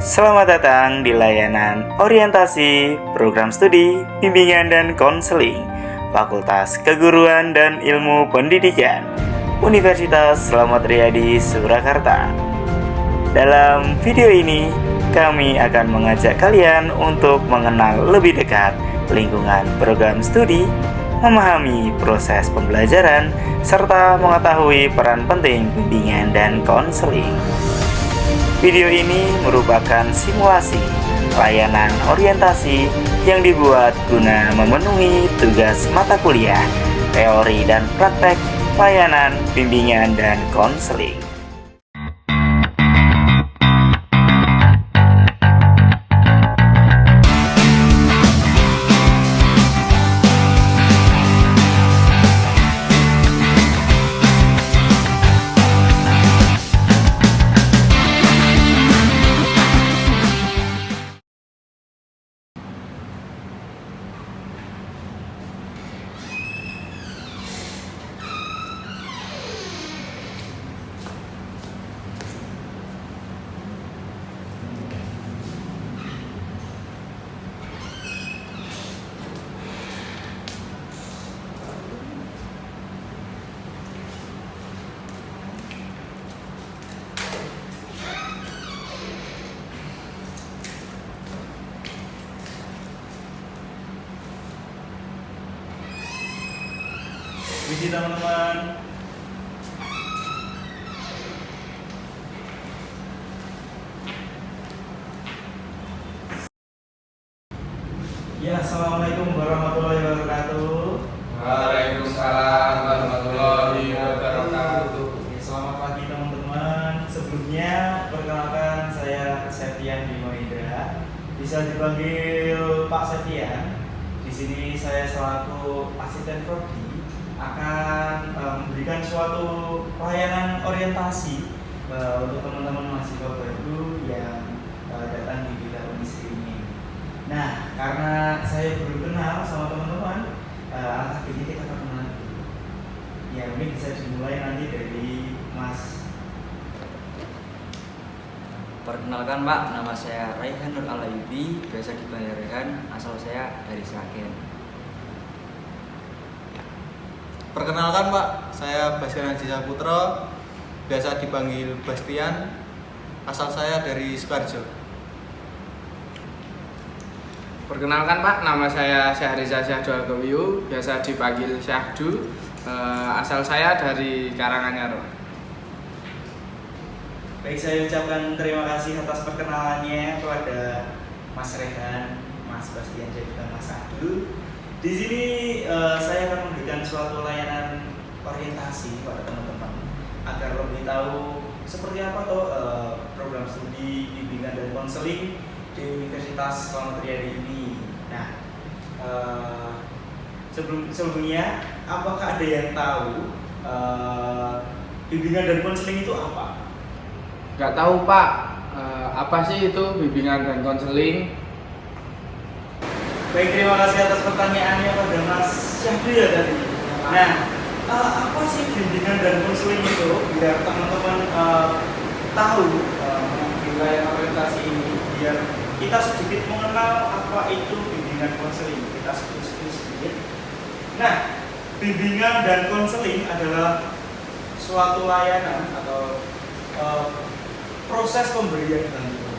Selamat datang di layanan orientasi, program studi, bimbingan dan konseling Fakultas Keguruan dan Ilmu Pendidikan Universitas Slamet Riyadi Surakarta. Dalam video ini, kami akan mengajak kalian untuk mengenal lebih dekat lingkungan program studi, memahami proses pembelajaran, serta mengetahui peran penting bimbingan dan konseling. Video ini merupakan simulasi layanan orientasi yang dibuat guna memenuhi tugas mata kuliah, teori dan praktek layanan bimbingan dan konseling. Puji teman-teman. Ya, assalamualaikum warahmatullahi wabarakatuh. Waalaikumsalam warahmatullahi wabarakatuh. Selamat pagi teman-teman. Sebelumnya perkenalkan, saya Septian Bimo Indra. Bisa dipanggil Pak Septian. Di sini saya selaku asisten prodi akan memberikan suatu pelayanan orientasi untuk teman-teman mahasiswa baru yang datang di bidang kondisi ini. Nah, karena saya belum kenal sama teman-teman, alangkah baiknya kita kenal dulu. Ya, mungkin bisa dimulai nanti dari Mas. Perkenalkan Pak, nama saya Raihan Nur Alayubi, biasa dipanggil Raihan, asal saya dari Sragen. Perkenalkan Pak, saya Bastian Haji Saputra, biasa dipanggil Bastian, asal saya dari Sukoharjo. Perkenalkan Pak, nama saya Syahriza Syahdu Algawiyu, biasa dipanggil Syahdu, asal saya dari Karanganyar. Baik, saya ucapkan terima kasih atas perkenalannya kepada Mas Rehan, Mas Bastian, dan juga Mas Abdul. Di sini saya akan memberikan suatu layanan orientasi pada teman-teman agar lebih tahu seperti apa tuh program studi bimbingan dan konseling di Universitas Slamet Riyadi ini. Nah, sebelumnya apakah ada yang tahu bimbingan dan konseling itu apa? Gak tahu Pak, apa sih itu bimbingan dan konseling? Baik, terima kasih atas pertanyaannya pada Mas Syahdu ya tadi. Nah, apa sih bimbingan dan konseling itu? Biar teman-teman tahu wilayah orientasi ini, biar kita sedikit mengenal apa itu bimbingan konseling. Kita sedikit. Nah, bimbingan dan konseling adalah suatu layanan atau proses pemberian bantuan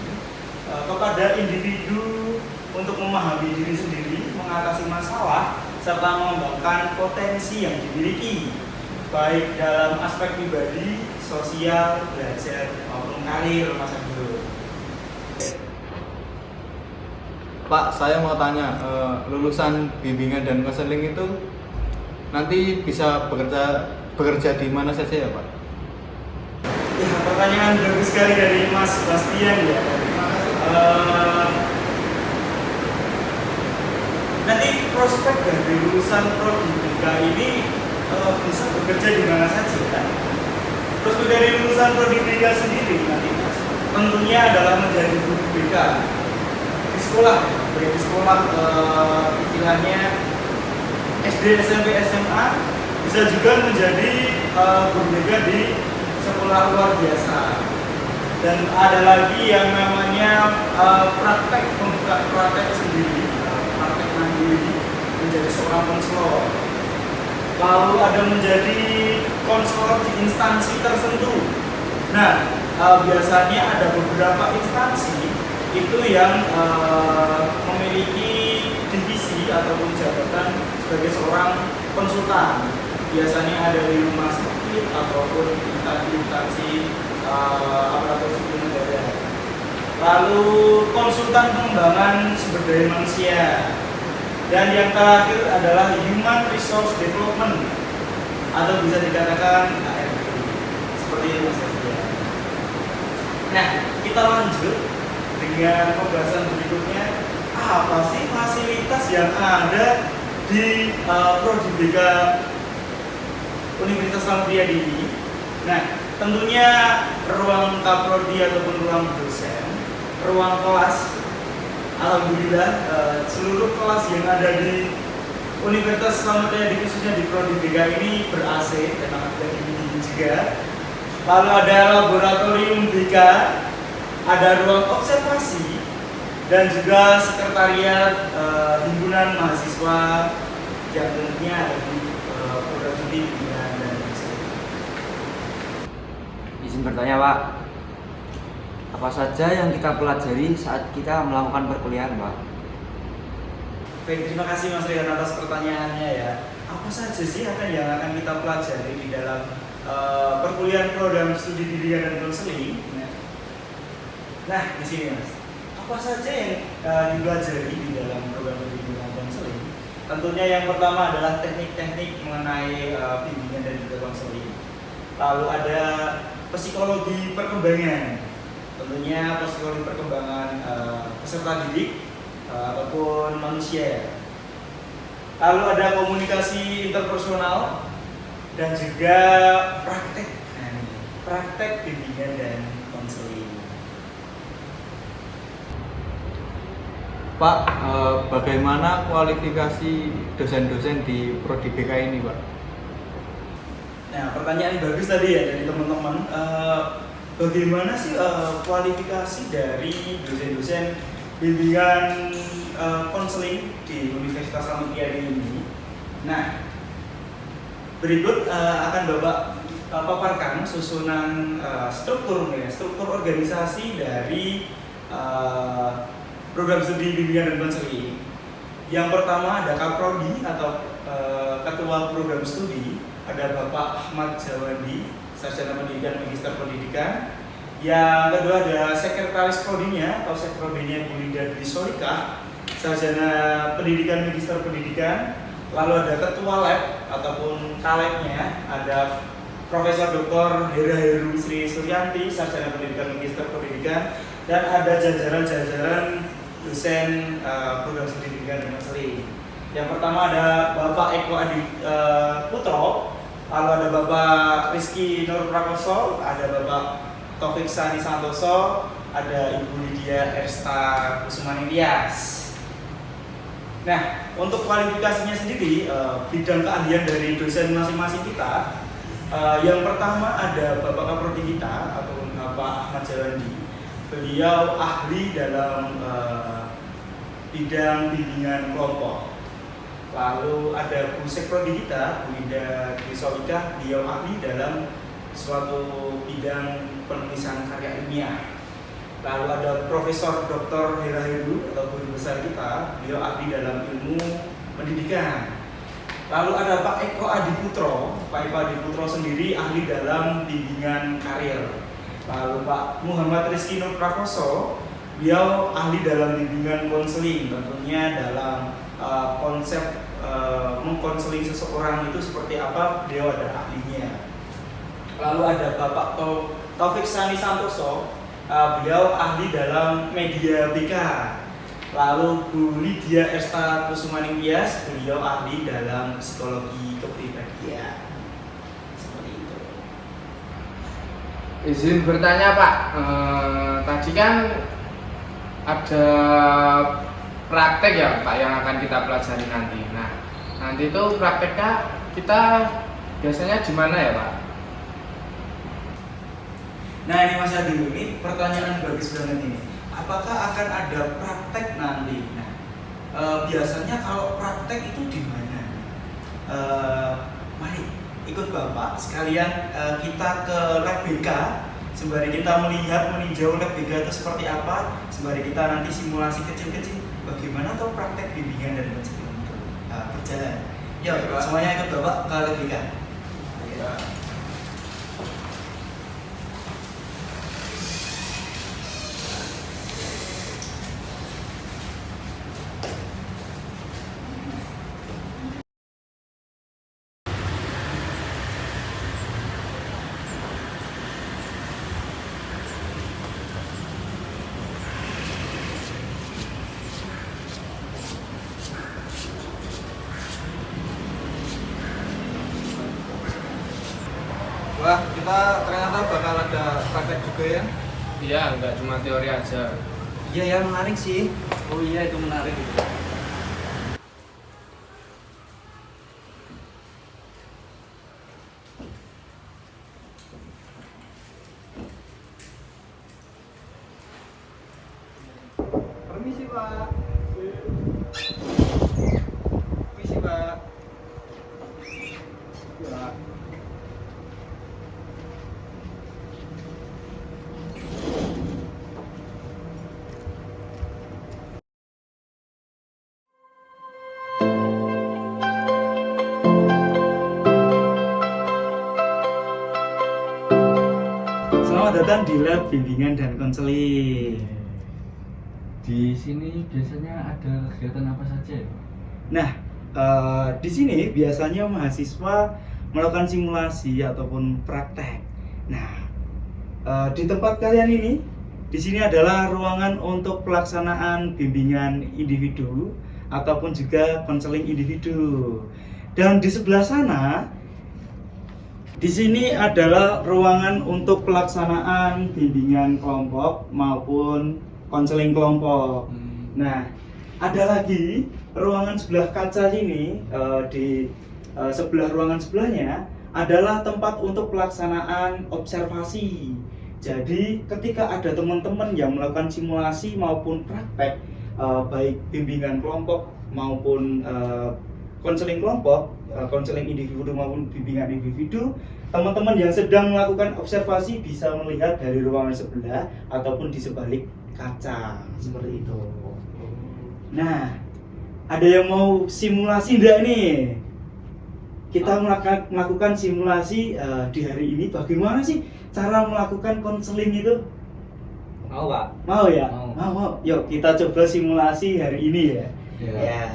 kepada individu untuk memahami diri sendiri, mengatasi masalah, serta mengembangkan potensi yang dimiliki, baik dalam aspek pribadi, sosial, belajar, maupun karir, Mas Abdul. Pak, saya mau tanya, lulusan bimbingan dan konseling itu nanti bisa bekerja di mana saja ya Pak? Ya, pertanyaan bagus sekali dari Mas Bastian ya. Nanti prospek dari lulusan prodi BK ini bisa bekerja di mana saja kan? Prospek dari lulusan prodi BK sendiri nanti Mas, tentunya adalah menjadi guru BK di sekolah, baik di sekolah istilahnya SD, SMP, SMA, bisa juga menjadi guru BK di sekolah luar biasa. Dan ada lagi yang namanya praktek membuka praktek sendiri, praktek mandiri menjadi seorang konselor. Lalu ada menjadi konselor di instansi tertentu. Nah, biasanya ada beberapa instansi itu yang memiliki divisi ataupun jabatan sebagai seorang konsultan. Biasanya ada di rumah sakit ataupun instansi aparatur sipil negara. Lalu konsultan pengembangan sumber daya manusia. Dan yang terakhir adalah Human Resource Development atau bisa dikatakan HRD. Seperti itu Mas Setia. Nah, kita lanjut dengan pembahasan berikutnya. Apa sih fasilitas yang ada di Prodi BK Universitas Salamudiyadi ini? Nah, tentunya ruang kaprodi ataupun ruang dosen, ruang kelas. Alhamdulillah seluruh kelas yang ada di Universitas Salamudiyadi khususnya di Prodi BK ini ber-AC dan ada dingin juga. Lalu ada laboratorium BK, ada ruang observasi dan juga sekretariat himpunan mahasiswa yang tentunya ada di program studi bimbingan dan konseling. Izin bertanya Pak, apa saja yang kita pelajari saat kita melakukan perkuliahan Pak? Baik, terima kasih Mas Rian atas pertanyaannya ya. Apa saja sih yang akan kita pelajari di dalam perkuliahan program studi bimbingan dan konseling? Nah, di sini Mas. Apa saja yang dipelajari di dalam program studi bimbingan dan konseling? Tentunya yang pertama adalah teknik-teknik mengenai bimbingan dan juga konseling. Lalu ada psikologi perkembangan. Tentunya psikologi perkembangan peserta didik ataupun manusia. Lalu ada komunikasi interpersonal dan juga praktek bimbingan dan konseling. Pak, bagaimana kualifikasi dosen-dosen di Prodi BK ini, Pak? Nah, pertanyaan bagus tadi ya dari teman-teman. Bagaimana sih kualifikasi dari dosen-dosen bimbingan konseling di Universitas Salamudiyadi ini? Nah, berikut akan Bapak paparkan susunan struktur organisasi dari program studi bimbingan dan konseling. Yang pertama ada Kaprodi atau Ketua Program Studi, ada Bapak Ahmad Jawandi, Sarjana Pendidikan Magister Pendidikan. Yang kedua ada Sekretaris Prodinya atau Sekprodinya Bu Linda Dwi Solikah, Sarjana Pendidikan Magister Pendidikan. Lalu ada Ketua Lab ataupun Kalebnya, ada Profesor Dr. Hera Heru Sri Suryanti, Sarjana Pendidikan Magister Pendidikan. Dan ada jajaran-jajaran dosen program studi bimbingan dan konseling. Yang pertama ada Bapak Eko Adi Putro, lalu ada Bapak Rizky Nur Prakoso, ada Bapak Taufik Sani Santoso, ada Ibu Lydia Ersta Kusumaningtyas. Nah, untuk kualifikasinya sendiri, bidang keahlian dari dosen masing-masing kita, yang pertama ada Bapak Kaprodi kita atau Bapak Ahmad Jawandi. Beliau ahli dalam bidang bimbingan kelompok. Lalu ada Bu Sekprodi kita, Bu Linda Dwi Solikah, beliau ahli dalam suatu bidang penulisan karya ilmiah. Lalu ada Profesor Dr. Hera Heru atau guru besar kita, beliau ahli dalam ilmu pendidikan. Lalu ada Pak Eko Adi Putro, Pak Eko Adi Putro sendiri ahli dalam bimbingan karir. Lalu Pak Muhammad Rizky Nur Prakoso, beliau ahli dalam bimbingan konseling, tentunya dalam konsep mengkonseling seseorang itu seperti apa, beliau ada ahlinya. Lalu ada Bapak Taufik Sani Santoso, beliau ahli dalam media BK. Lalu Bu Lydia Ersta Kusumaningtyas, beliau ahli dalam psikologi kepribadian. Seperti itu. Izin bertanya Pak, tadi kan ada praktek ya Pak yang akan kita pelajari nanti. Nah, nanti itu prakteknya kita biasanya di mana ya Pak? Nah ini Mas Adi, ini pertanyaan bagus banget ini. Apakah akan ada praktek nanti? Nah, biasanya kalau praktek itu di mana? Mari ikut Bapak sekalian kita ke lab BK sembari kita melihat meninjau lab BK itu seperti apa, sembari kita nanti simulasi kecil-kecil bagaimana tuh praktek bimbingan dan konseling itu berjalan. Yuk, semuanya ikut Bapak ke lab BK. Wah, kita ternyata bakal ada praktek juga ya. Iya, nggak cuma teori aja. Iya ya, menarik sih. Oh iya, itu menarik itu. Permisi Pak. Permisi Pak. Pak. Selamat datang di lab bimbingan dan konseling. Di sini biasanya ada kegiatan apa saja ya? Nah, di sini biasanya mahasiswa melakukan simulasi ataupun praktek. Nah, di tempat kalian ini, di sini adalah ruangan untuk pelaksanaan bimbingan individu ataupun juga konseling individu. Dan di sebelah sana, di sini adalah ruangan untuk pelaksanaan bimbingan kelompok maupun konseling kelompok. Nah, ada lagi ruangan sebelah kaca ini, di sebelah ruangan sebelahnya adalah tempat untuk pelaksanaan observasi. Jadi ketika ada teman-teman yang melakukan simulasi maupun praktek, baik bimbingan kelompok maupun konseling kelompok, konseling individu maupun bimbingan individu, teman-teman yang sedang melakukan observasi bisa melihat dari ruangan sebelah ataupun di sebalik kaca seperti itu. Nah, ada yang mau simulasi enggak nih? Kita melakukan simulasi di hari ini. Bagaimana sih cara melakukan konseling itu? Mau Pak? Mau ya? Mau. Mau. Yuk kita coba simulasi hari ini ya. Ya.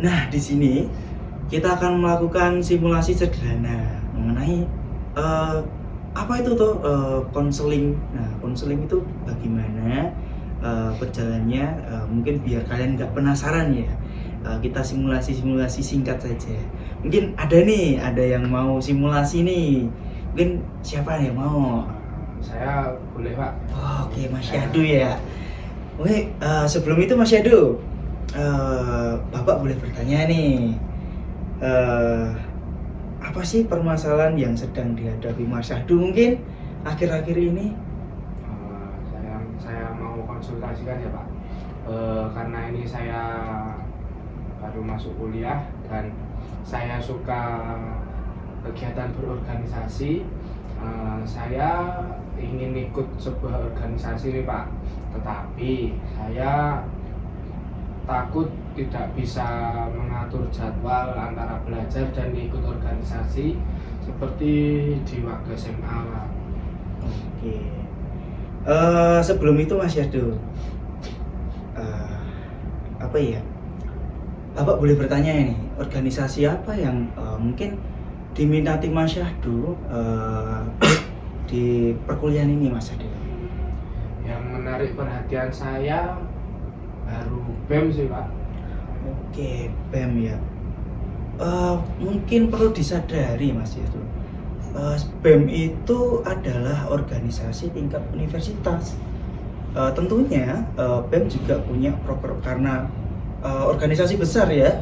Nah, di sini kita akan melakukan simulasi sederhana mengenai apa itu tuh konseling. Nah, konseling itu bagaimana berjalannya? Mungkin biar kalian nggak penasaran ya. Kita simulasi singkat saja. Mungkin ada yang mau simulasi nih. Mungkin siapa yang mau? Saya boleh Pak. Oke, Mas Yadu ya. Oke, sebelum itu Mas Yadu, Bapak boleh bertanya nih. Apa sih permasalahan yang sedang dihadapi Mas Yadu mungkin akhir-akhir ini? Saya mau konsultasikan ya Pak. Karena ini saya baru masuk kuliah dan saya suka kegiatan berorganisasi. Saya ingin ikut sebuah organisasi nih Pak, tetapi saya takut tidak bisa mengatur jadwal antara belajar dan ikut organisasi seperti di waktu SMA Pak. Oke. Sebelum itu Mas Yadu, apa ya? Bapak boleh bertanya ini, organisasi apa yang mungkin diminati Mas Yadu di perkuliahan ini Mas Yadu? Yang menarik perhatian saya baru BEM sih Pak. Oke, BEM ya. Mungkin perlu disadari Mas Yadu, BEM itu adalah organisasi tingkat universitas. Tentunya BEM juga punya proker karena organisasi besar ya.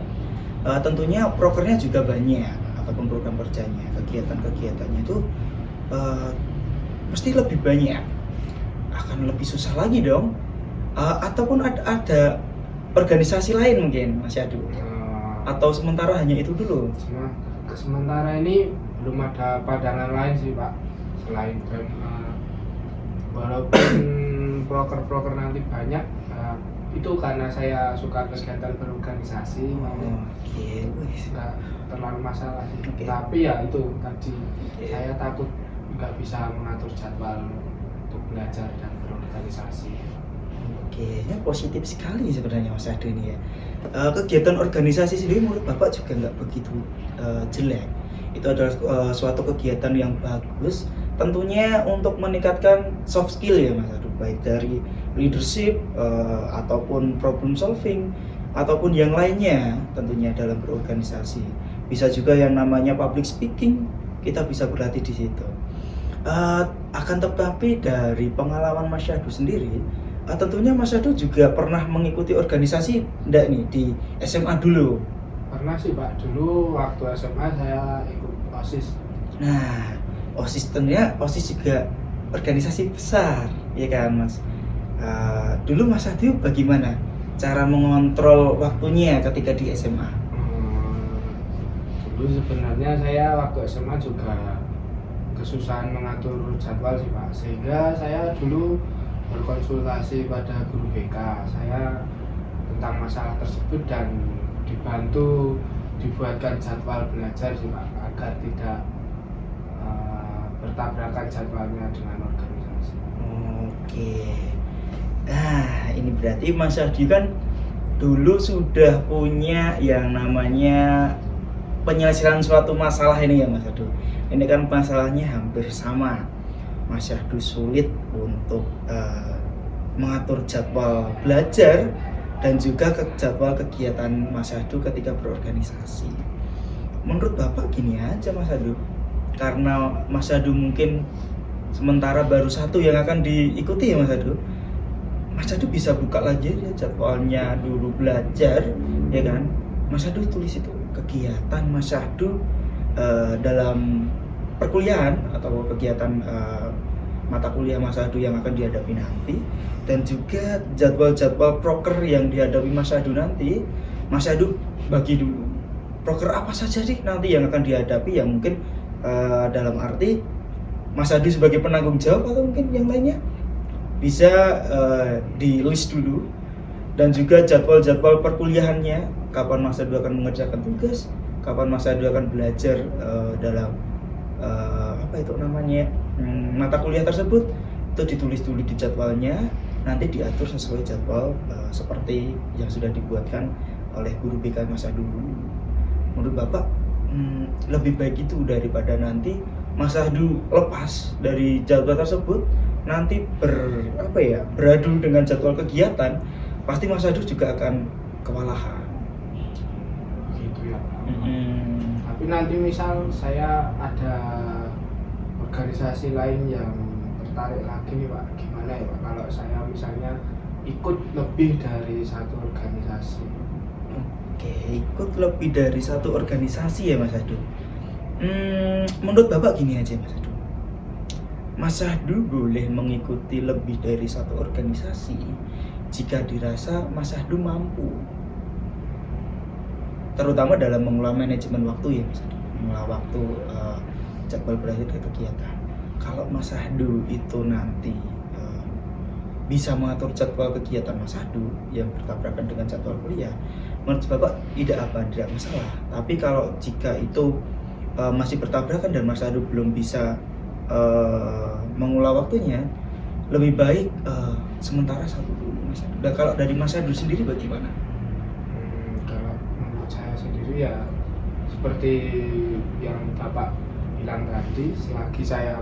Tentunya prokernya juga banyak ataupun program kerjanya, kegiatan-kegiatannya itu pasti lebih banyak, akan lebih susah lagi dong. Ataupun ada organisasi lain mungkin Mas Yadu, atau sementara hanya itu dulu? Sementara ini belum ada pandangan lain sih Pak, selain BEM. Walaupun proker nanti banyak, itu karena saya suka kegiatan berorganisasi, Oke. nggak terlalu masalah sih. Oke. Tapi ya itu tadi, Oke. saya takut nggak bisa mengatur jadwal untuk belajar dan berorganisasi. Oke, ya positif sekali sebenarnya Mas Ado ini ya. Kegiatan organisasi sendiri menurut Bapak juga nggak begitu jelek. Itu adalah suatu kegiatan yang bagus, tentunya untuk meningkatkan soft skill ya Mas Ado, baik dari leadership ataupun problem solving ataupun yang lainnya tentunya dalam berorganisasi. Bisa juga yang namanya public speaking, kita bisa berlatih di situ. Akan tetapi dari pengalaman Mas Syahdu sendiri, tentunya Mas Syahdu juga pernah mengikuti organisasi enggak nih di SMA dulu? Pernah sih Pak, dulu waktu SMA saya ikut OSIS. Nah, OSIS tentunya OSIS juga organisasi besar, ya kan Mas? Dulu Mas Syahdu bagaimana cara mengontrol waktunya ketika di SMA? Dulu sebenarnya saya waktu SMA juga kesusahan mengatur jadwal sih Pak, sehingga saya dulu berkonsultasi pada guru BK saya tentang masalah tersebut dan dibantu dibuatkan jadwal belajar sih Pak, agar tidak bertabrakan jadwalnya dengan organisasi. Oke. Nah, ini berarti Mas Syahdu kan dulu sudah punya yang namanya penyelesaian suatu masalah ini ya Mas Syahdu. Ini kan masalahnya hampir sama. Mas Syahdu sulit untuk mengatur jadwal belajar dan juga jadwal kegiatan Mas Syahdu ketika berorganisasi. Menurut Bapak gini aja Mas Syahdu, karena Mas Syahdu mungkin sementara baru satu yang akan diikuti ya Mas Syahdu, Mas Syahdu bisa buka lagi ya jadwalnya dulu belajar, ya kan? Mas Syahdu tulis itu kegiatan Mas Syahdu dalam perkuliahan atau kegiatan mata kuliah Mas Syahdu yang akan dihadapi nanti, dan juga jadwal-jadwal proker yang dihadapi Mas Syahdu nanti. Mas Syahdu bagi dulu proker apa saja sih nanti yang akan dihadapi, yang mungkin dalam arti Mas Syahdu sebagai penanggung jawab atau mungkin yang lainnya bisa di list dulu, dan juga jadwal-jadwal perkuliahannya, kapan Mas Syahdu akan mengerjakan tugas, kapan Mas Syahdu akan belajar dalam mata kuliah tersebut, itu ditulis dulu di jadwalnya, nanti diatur sesuai jadwal seperti yang sudah dibuatkan oleh guru BK Mas Syahdu. Menurut Bapak lebih baik itu daripada nanti Mas Syahdu lepas dari jadwal tersebut, nanti beradu dengan jadwal kegiatan, pasti Mas Syahdu juga akan kewalahan. Gitu ya Pak. Tapi nanti misal saya ada organisasi lain yang tertarik lagi nih Pak, gimana ya Pak kalau saya misalnya ikut lebih dari satu organisasi? Oke, ikut lebih dari satu organisasi ya Mas Syahdu. Menurut Bapak gini aja Mas Syahdu, Mas Syahdu boleh mengikuti lebih dari satu organisasi jika dirasa Mas Syahdu mampu, terutama dalam mengelola manajemen waktu ya Mas Syahdu, mengelola waktu jadwal belajar ke kegiatan. Kalau Mas Syahdu itu nanti bisa mengatur jadwal kegiatan Mas Syahdu yang bertabrakan dengan jadwal kuliah, menurut Bapak tidak masalah. Tapi kalau jika itu masih bertabrakan dan Mas Syahdu belum bisa mengelola waktunya, lebih baik sementara satu dulu Mas Syahdu. Dan kalau dari Mas Syahdu sendiri bagaimana? Kalau menurut saya sendiri ya seperti yang Bapak bilang tadi, selagi saya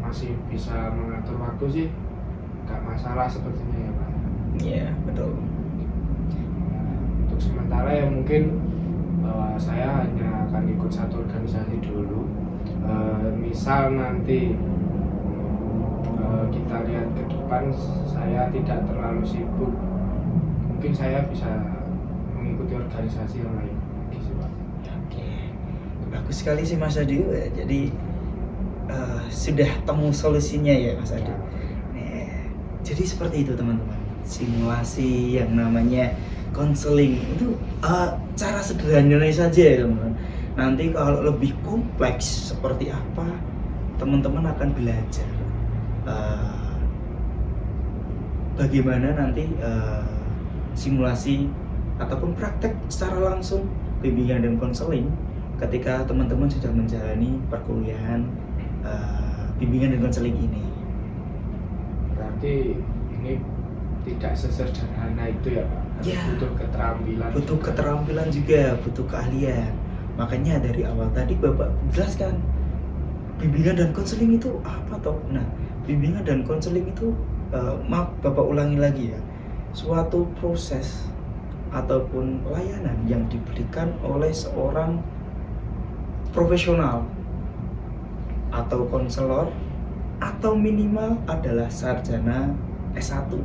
masih bisa mengatur waktu sih nggak masalah sepertinya ya Pak. Iya, betul. Untuk sementara ya mungkin saya hanya akan ikut satu organisasi dulu. Misal nanti kita lihat ke depan saya tidak terlalu sibuk, mungkin saya bisa mengikuti organisasi yang lain lagi sih Pak. Oke, bagus sekali sih Mas Syahdu. Jadi sudah temu solusinya ya Mas Adi. Jadi seperti itu teman-teman, simulasi yang namanya konseling itu cara sederhananya saja ya teman-teman. Nanti kalau lebih kompleks seperti apa, teman-teman akan belajar bagaimana nanti simulasi ataupun praktek secara langsung bimbingan dan konseling ketika teman-teman sudah menjalani perkuliahan bimbingan dan konseling ini. Berarti ini tidak sesederhana itu ya Pak? Ya. Butuh keterampilan. Butuh keterampilan juga, butuh keahlian. Makanya dari awal tadi Bapak jelaskan bimbingan dan konseling itu apa toh? Nah, bimbingan dan konseling itu maaf Bapak ulangi lagi ya, suatu proses ataupun layanan yang diberikan oleh seorang profesional atau konselor atau minimal adalah sarjana S1,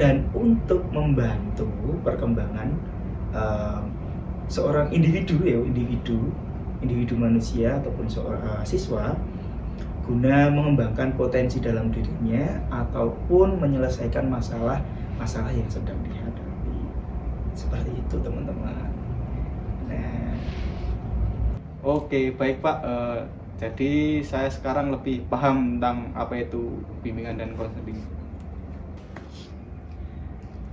dan untuk membantu perkembangan seorang individu manusia ataupun seorang siswa guna mengembangkan potensi dalam dirinya ataupun menyelesaikan masalah yang sedang dihadapi. Seperti itu teman-teman. Nah, Oke, baik Pak. Jadi saya sekarang lebih paham tentang apa itu bimbingan dan konseling.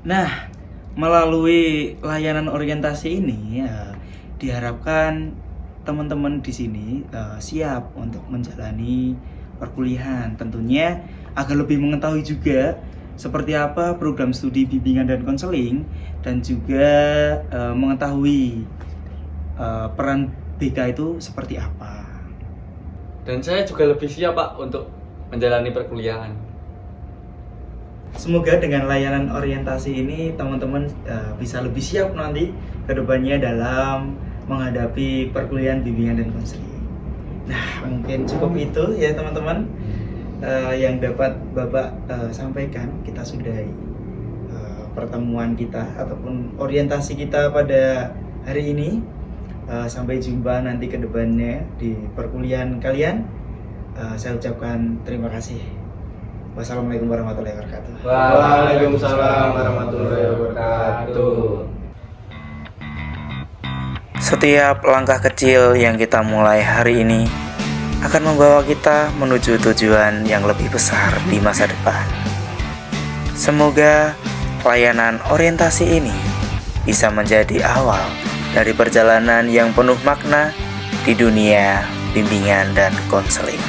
Nah, melalui layanan orientasi ini diharapkan teman-teman di sini siap untuk menjalani perkuliahan. Tentunya agar lebih mengetahui juga seperti apa program studi bimbingan dan konseling, dan juga mengetahui peran BK itu seperti apa. Dan saya juga lebih siap Pak untuk menjalani perkuliahan. Semoga dengan layanan orientasi ini teman-teman bisa lebih siap nanti ke depannya dalam menghadapi perkuliahan bimbingan dan konseling. Nah, mungkin cukup itu ya teman-teman yang dapat Bapak sampaikan. Kita sudahi pertemuan kita ataupun orientasi kita pada hari ini. Sampai jumpa nanti ke depannya di perkuliahan kalian. Saya ucapkan terima kasih. Wassalamualaikum warahmatullahi wabarakatuh. Waalaikumsalam warahmatullahi wabarakatuh. Setiap langkah kecil yang kita mulai hari ini akan membawa kita menuju tujuan yang lebih besar di masa depan. Semoga layanan orientasi ini bisa menjadi awal dari perjalanan yang penuh makna di dunia bimbingan dan konseling.